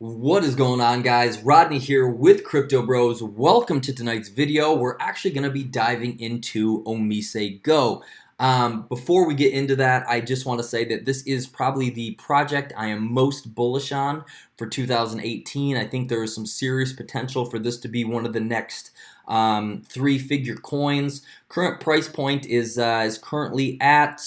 What is going on, guys? Rodney here with cryptobros. Welcome to tonight's video. We're actually going to be diving into OmiseGO. Before we get into that, I just want to say that this is probably the project I am most bullish on for 2018. I think there is some serious potential for this to be one of the next three-figure coins. Current price point is currently at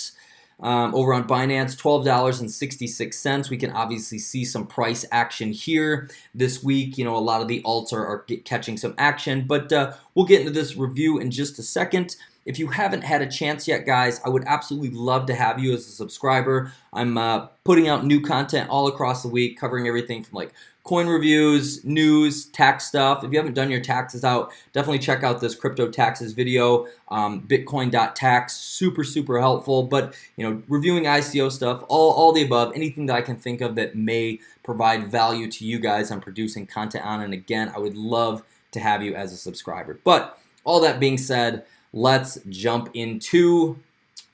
over on Binance, $12.66. We can obviously see some price action here this week. You know, a lot of the alts are catching some action, but we'll get into this review in just a second. If you haven't had a chance yet, guys, I would absolutely love to have you as a subscriber. I'm putting out new content all across the week, covering everything from like coin reviews, news, tax stuff. If you haven't done your taxes out, definitely check out this crypto taxes video, bitcoin.tax, super helpful. But you know, reviewing ICO stuff, all the above, anything that I can think of that may provide value to you guys I'm producing content on. And again, I would love to have you as a subscriber. But all that being said, let's jump into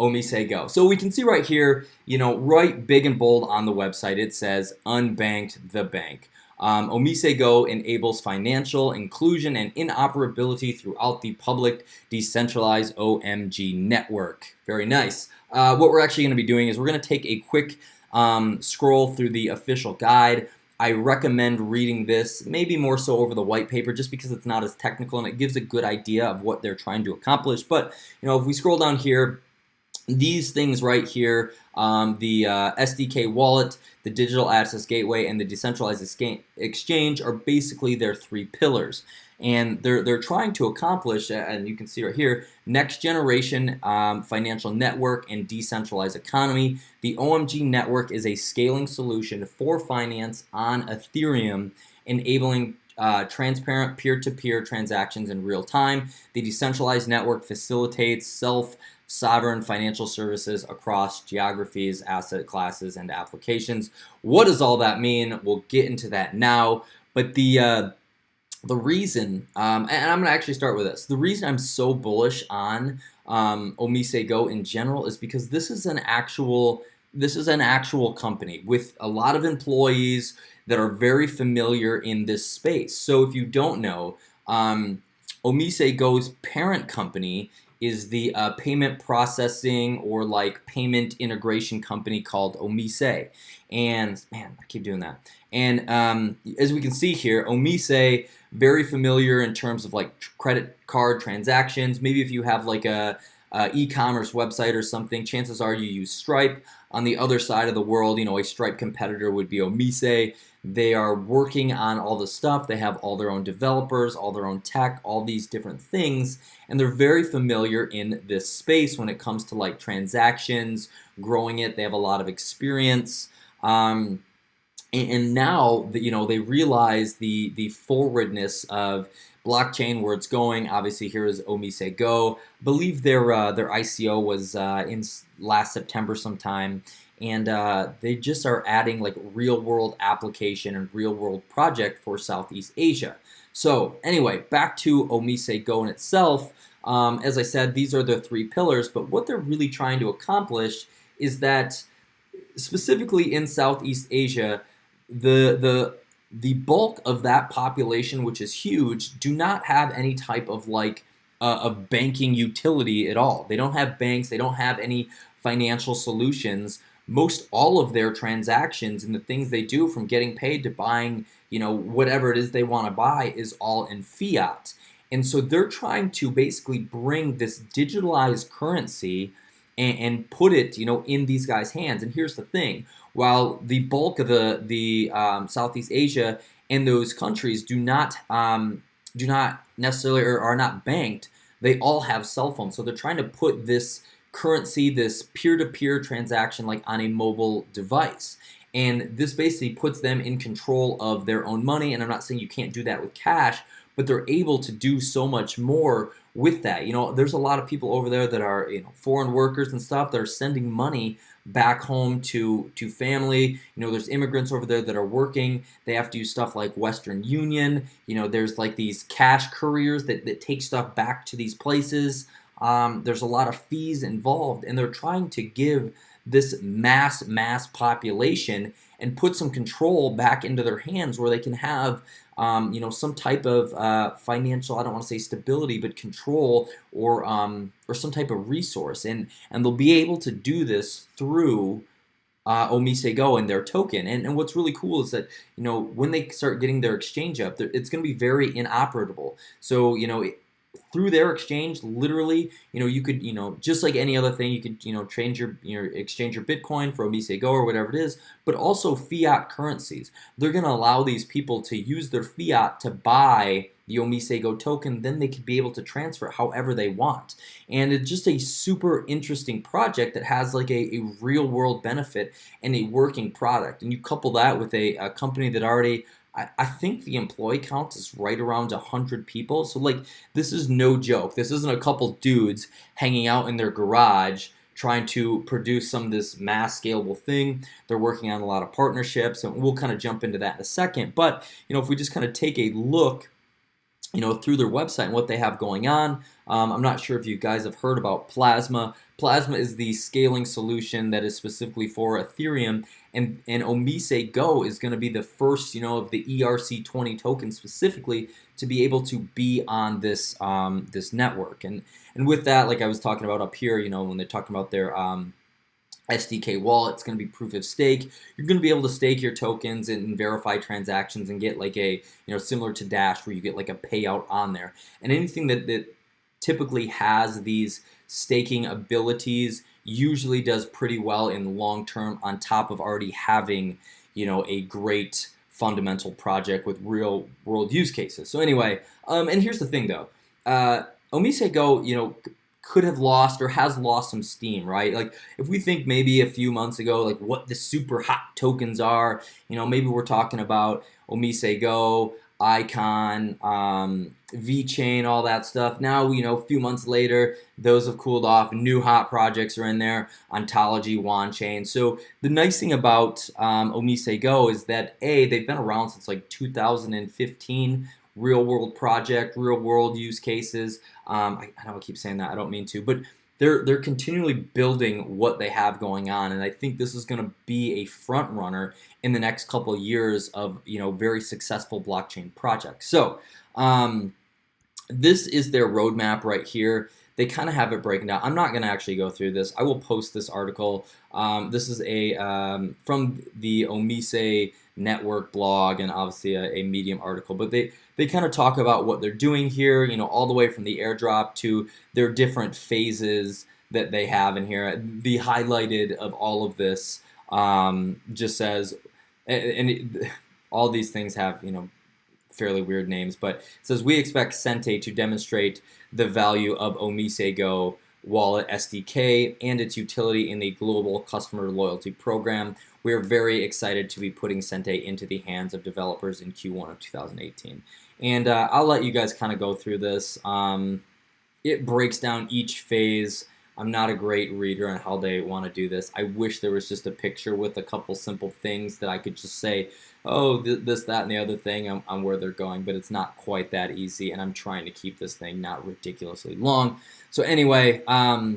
OmiseGO. So we can see right here, you know, right big and bold on the website, it says unbanked the bank. OmiseGO enables financial inclusion and interoperability throughout the public decentralized OMG network. Very nice. What we're actually going to be doing is we're going to take a quick scroll through the official guide. I recommend reading this, maybe more so over the white paper, just because it's not as technical and it gives a good idea of what they're trying to accomplish. But you know, if we scroll down here, these things right here, the SDK wallet, the digital access gateway, and the decentralized exchange are basically their three pillars. And they're trying to accomplish, and you can see right here, next generation financial network and decentralized economy. The OMG network is a scaling solution for finance on Ethereum, enabling transparent peer-to-peer transactions in real time. The decentralized network facilitates sovereign financial services across geographies, asset classes, and applications. What does all that mean? We'll get into that now. But the reason, and I'm gonna actually start with this. The reason I'm so bullish on OmiseGO in general is because this is an actual company with a lot of employees that are very familiar in this space. So if you don't know, OmiseGO's parent company is the payment processing or like payment integration company called Omise. And man, I keep doing that. And as we can see here, Omise, very familiar in terms of like credit card transactions. Maybe if you have like a e-commerce website or something, chances are you use Stripe. On the other side of the world, you know, a Stripe competitor would be Omise. They are working on all the stuff. They have all their own developers, all their own tech, all these different things, and they're very familiar in this space when it comes to like transactions, growing it. They have a lot of experience. And now, you know, they realize the forwardness of blockchain, where it's going. Obviously, here is OmiseGO. I believe their ICO was in last September sometime, and they just are adding like real-world application and real-world project for Southeast Asia. So anyway, back to OmiseGO in itself. As I said, these are the three pillars, but what they're really trying to accomplish is that specifically in Southeast Asia, the bulk of that population, which is huge, do not have any type of like a banking utility at all. They don't have banks. They don't have any financial solutions. Most all of their transactions and the things they do, from getting paid to buying, you know, whatever it is they want to buy, is all in fiat. And so they're trying to basically bring this digitalized currency and put it, you know, in these guys' hands. And here's the thing: while the bulk of the Southeast Asia and those countries do not necessarily or are not banked, they all have cell phones. So they're trying to put this currency, this peer-to-peer transaction, like on a mobile device. And this basically puts them in control of their own money. And I'm not saying you can't do that with cash, but they're able to do so much more with that. You know, there's a lot of people over there that are, you know, foreign workers and stuff that are sending money back home to family. You know, there's immigrants over there that are working. They have to use stuff like Western Union. You know, there's like these cash couriers that take stuff back to these places. There's a lot of fees involved, and they're trying to give this mass population and put some control back into their hands where they can have some type of financial, I don't want to say stability, but control or some type of resource, and they'll be able to do this through OmiseGO and their token. And what's really cool is that when they start getting their exchange up, it's going to be very inoperable. So through their exchange, literally, you could, just like any other thing, you could, change exchange your Bitcoin for OmiseGO or whatever it is, but also fiat currencies. They're going to allow these people to use their fiat to buy the OmiseGO token, then they could be able to transfer however they want. And it's just a super interesting project that has like a real world benefit and a working product. And you couple that with a company that already, I think the employee count is right around 100 people. So like, this is no joke. This isn't a couple dudes hanging out in their garage trying to produce some of this mass scalable thing. They're working on a lot of partnerships, and we'll kind of jump into that in a second. But if we just kind of take a look through their website and what they have going on. I'm not sure if you guys have heard about Plasma. Plasma is the scaling solution that is specifically for Ethereum, and OmiseGO is going to be the first, of the ERC20 token specifically to be able to be on this this network. And with that, like I was talking about up here, when they're talking about their SDK wallet, it's going to be proof of stake. You're going to be able to stake your tokens and verify transactions and get like a, similar to Dash where you get like a payout on there. And anything that typically has these staking abilities usually does pretty well in long term on top of already having, a great fundamental project with real world use cases. So anyway, and here's the thing though, OmiseGO, could have lost or has lost some steam, right? Like if we think maybe a few months ago, like what the super hot tokens are, maybe we're talking about OmiseGO, Icon, VeChain, all that stuff. Now, a few months later, those have cooled off. New hot projects are in there, Ontology, WanChain. So the nice thing about OmiseGO is that they've been around since like 2015. Real world project, real world use cases. I know I keep saying that, I don't mean to, but they're continually building what they have going on, and I think this is going to be a front runner in the next couple of years of very successful blockchain projects. So this is their roadmap right here. They kind of have it breaking down. I'm not going to actually go through this. I will post this article. This is a from the Omise network blog, and obviously a Medium article, but they kind of talk about what they're doing here, all the way from the airdrop to their different phases that they have in here. The highlighted of all of this just says, all these things have, fairly weird names, but it says, we expect Sente to demonstrate the value of OmiseGO wallet SDK and its utility in the global customer loyalty program. We are very excited to be putting Sente into the hands of developers in Q1 of 2018. And I'll let you guys kind of go through this. It breaks down each phase. I'm not a great reader on how they want to do this. I wish there was just a picture with a couple simple things that I could just say, oh, this, that, and the other thing on where they're going, but it's not quite that easy, and I'm trying to keep this thing not ridiculously long. So anyway, a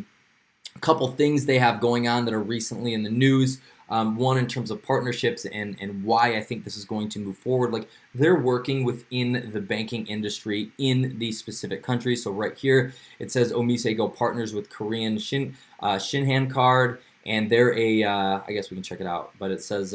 couple things they have going on that are recently in the news. One, in terms of partnerships and why I think this is going to move forward. Like, they're working within the banking industry in these specific countries. So right here, it says OmiseGO partners with Korean Shinhan Card, and they're a, I guess we can check it out, but it says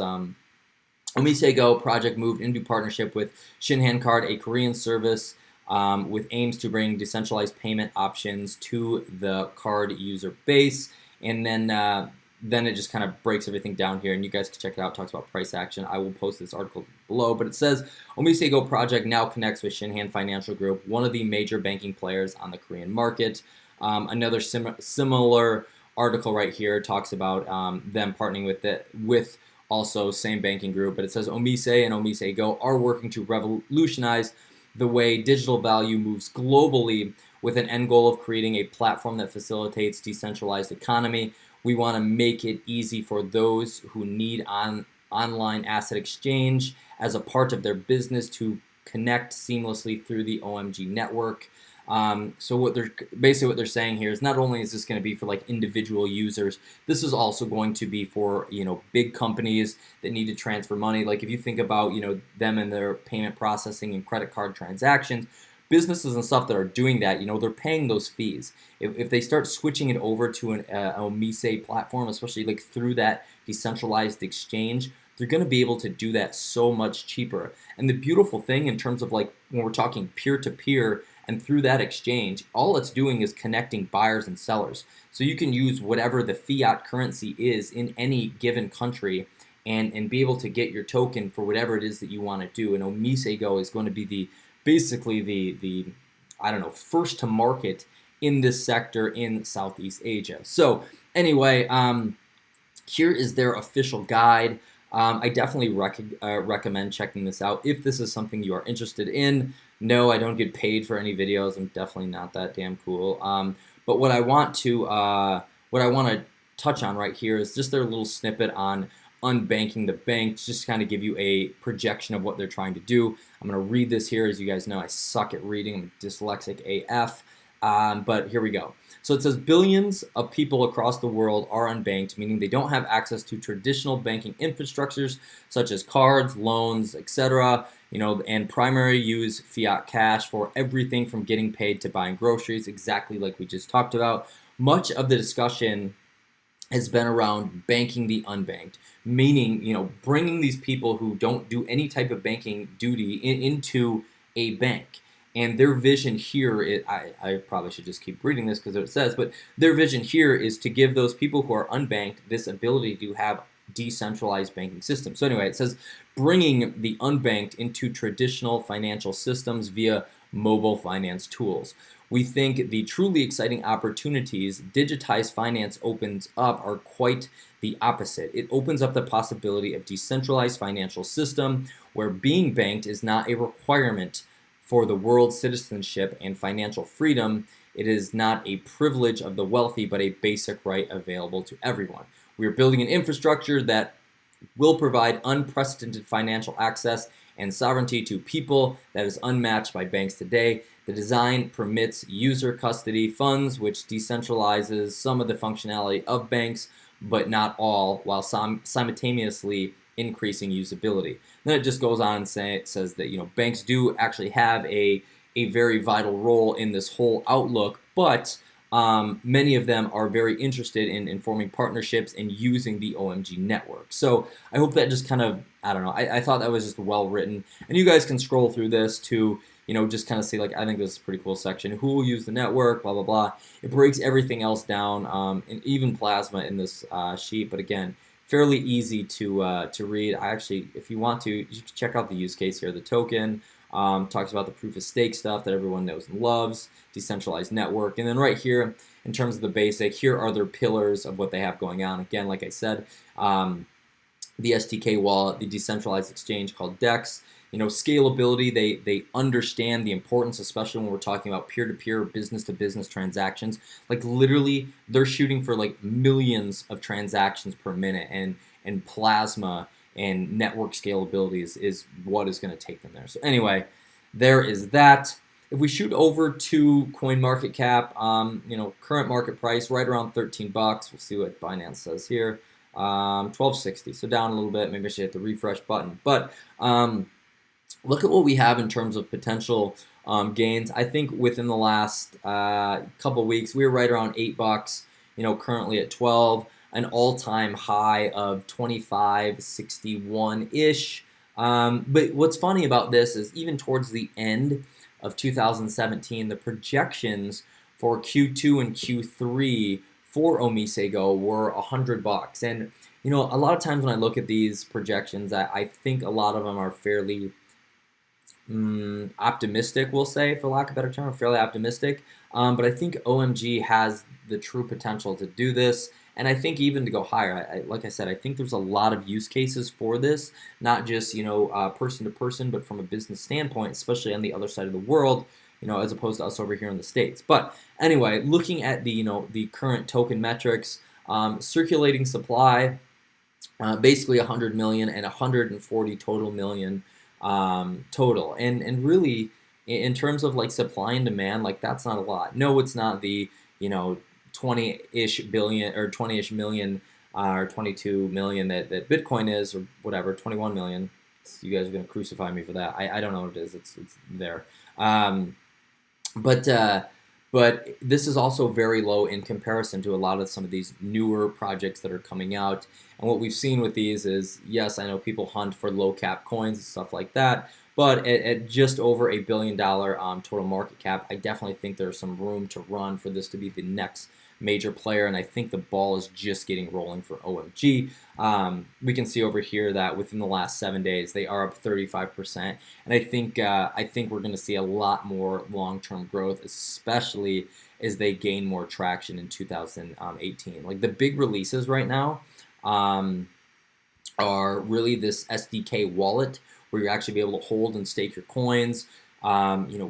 OmiseGO project moved into partnership with Shinhan Card, a Korean service with aims to bring decentralized payment options to the card user base. And then it just kind of breaks everything down here, and you guys can check it out. It talks about price action. I will post this article below, but it says OmiseGO project now connects with Shinhan Financial Group, one of the major banking players on the Korean market. Another similar article right here talks about them partnering with also same banking group, but it says Omise and OmiseGO are working to revolutionize the way digital value moves globally with an end goal of creating a platform that facilitates decentralized economy. We want to make it easy for those who need online asset exchange as a part of their business to connect seamlessly through the OMG network. So what they're basically what they're saying here is not only is this going to be for like individual users, this is also going to be for big companies that need to transfer money. Like if you think about them and their payment processing and credit card transactions, businesses and stuff that are doing that, they're paying those fees. If they start switching it over to an Omise platform, especially like through that decentralized exchange, they're going to be able to do that so much cheaper. And the beautiful thing in terms of like when we're talking peer-to-peer and through that exchange, all it's doing is connecting buyers and sellers. So you can use whatever the fiat currency is in any given country and be able to get your token for whatever it is that you want to do. And OmiseGO is going to be basically the I don't know, first to market in this sector in Southeast Asia. So anyway, here is their official guide. I definitely recommend checking this out if this is something you are interested in. No, I don't get paid for any videos. I'm definitely not that damn cool. But what I want to touch on right here is just their little snippet on unbanking the bank, just to kind of give you a projection of what they're trying to do. I'm going to read this here. As you guys know, I suck at reading. I'm dyslexic AF. But here we go. So it says billions of people across the world are unbanked, meaning they don't have access to traditional banking infrastructures such as cards, loans, etc. And primary use fiat cash for everything from getting paid to buying groceries, exactly like we just talked about. Much of the discussion has been around banking the unbanked, meaning bringing these people who don't do any type of banking duty into a bank. And their vision here, I probably should just keep reading this because it says, but their vision here is to give those people who are unbanked this ability to have decentralized banking systems. So anyway, it says bringing the unbanked into traditional financial systems via mobile finance tools. We think the truly exciting opportunities digitized finance opens up are quite the opposite. It opens up the possibility of decentralized financial system where being banked is not a requirement for the world's citizenship and financial freedom. It is not a privilege of the wealthy, but a basic right available to everyone. We are building an infrastructure that will provide unprecedented financial access and sovereignty to people that is unmatched by banks today. The design permits user custody funds, which decentralizes some of the functionality of banks, but not all, while simultaneously increasing usability. Then it just goes on and says that banks do actually have a very vital role in this whole outlook, but many of them are very interested in forming partnerships and using the OMG network. So I hope that just kind of, I don't know, I thought that was just well written. And you guys can scroll through this to just kind of see, like, I think this is a pretty cool section. Who will use the network, blah, blah, blah. It breaks everything else down, and even plasma in this sheet. But again, fairly easy to read. I actually, if you want to, you can check out the use case here. The token talks about the proof of stake stuff that everyone knows and loves, decentralized network. And then right here, in terms of the basic, here are their pillars of what they have going on. Again, like I said, the STK wallet, the decentralized exchange called DEX, scalability, they understand the importance, especially when we're talking about peer-to-peer, business-to-business transactions. Like literally, they're shooting for like millions of transactions per minute, and plasma and network scalability is what is going to take them there. So anyway, there is that. If we shoot over to CoinMarketCap, current market price right around 13 bucks. We'll see what Binance says here. 1260, so down a little bit. Maybe I should hit the refresh button. But look at what we have in terms of potential gains. I think within the last couple weeks, we were right around 8 bucks. Currently at 12. An all-time high of 25.61-ish. But what's funny about this is even towards the end of 2017, the projections for Q2 and Q3 for OmiseGO were 100 bucks. And a lot of times when I look at these projections, I think a lot of them are fairly optimistic, we'll say, for lack of a better term, fairly optimistic. But I think OMG has the true potential to do this. And I think even to go higher, like I said, I think there's a lot of use cases for this, not just person to person, but from a business standpoint, especially on the other side of the world, as opposed to us over here in the States. But anyway, looking at the the current token metrics, circulating supply, basically 100 million and 140 total million total, and really in terms of like supply and demand, like that's not a lot. No, it's not the 20-ish billion or 20-ish million or 22 million that Bitcoin is, or whatever, 21 million. You guys are gonna crucify me for that. I don't know what it is. It's there. Um, but but this is also very low in comparison to a lot of some of these newer projects that are coming out. And what we've seen with these is, yes, I know people hunt for low cap coins and stuff like that, but at just over $1 billion total market cap, I definitely think there's some room to run for this to be the next major player, and I think the ball is just getting rolling for OMG. We can see over here that within the last 7 days they are up 35%, and I think we're going to see a lot more long-term growth, especially as they gain more traction in 2018. Like the big releases right now are really this SDK wallet where you actually be able to hold and stake your coins,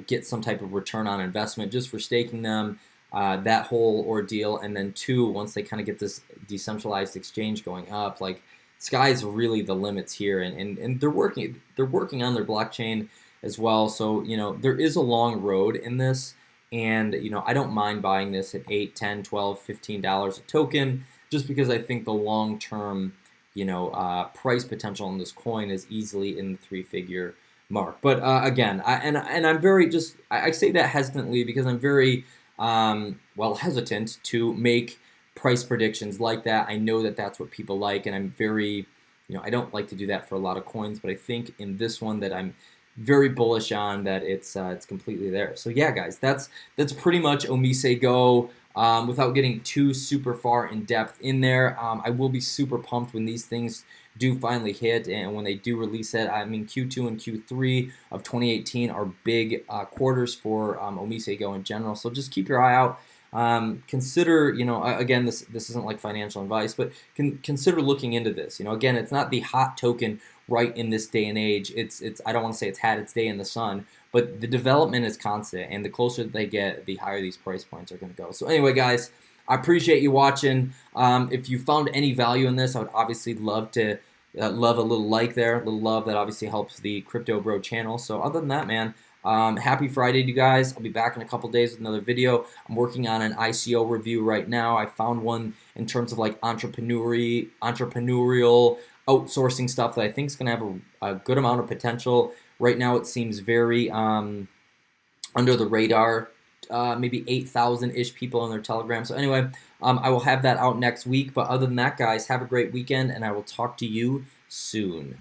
get some type of return on investment just for staking them. That whole ordeal, and then two, once they kind of get this decentralized exchange going up, like sky's really the limits here, and they're working on their blockchain as well. So there is a long road in this, and I don't mind buying this at $8, $10, $12, $15 a token, just because I think the long term price potential on this coin is easily in the 3-figure mark. But again, I'm very I say that hesitantly because I'm very hesitant to make price predictions like that. I know that that's what people like, and I'm very, I don't like to do that for a lot of coins, but I think in this one that I'm very bullish on that it's completely there. So yeah, guys, that's pretty much OmiseGO. Without getting too super far in depth in there, I will be super pumped when these things do finally hit and when they do release it. I mean, Q2 and Q3 of 2018 are big quarters for OmiseGO in general, so just keep your eye out. Consider, again, this isn't like financial advice, but consider looking into this. Again, it's not the hot token right in this day and age. It's I don't want to say it's had its day in the sun, but the development is constant, and the closer they get, the higher these price points are going to go. So anyway, guys, I appreciate you watching. If you found any value in this, I would obviously love to love a little like there, a little love that obviously helps the Crypto Bro channel. So other than that, man, happy Friday to you guys. I'll be back in a couple days with another video. I'm working on an ICO review right now. I found one in terms of like entrepreneurial outsourcing stuff that I think is going to have a good amount of potential. Right now it seems very under the radar. Maybe 8,000-ish people on their Telegram. So anyway, I will have that out next week. But other than that, guys, have a great weekend, and I will talk to you soon.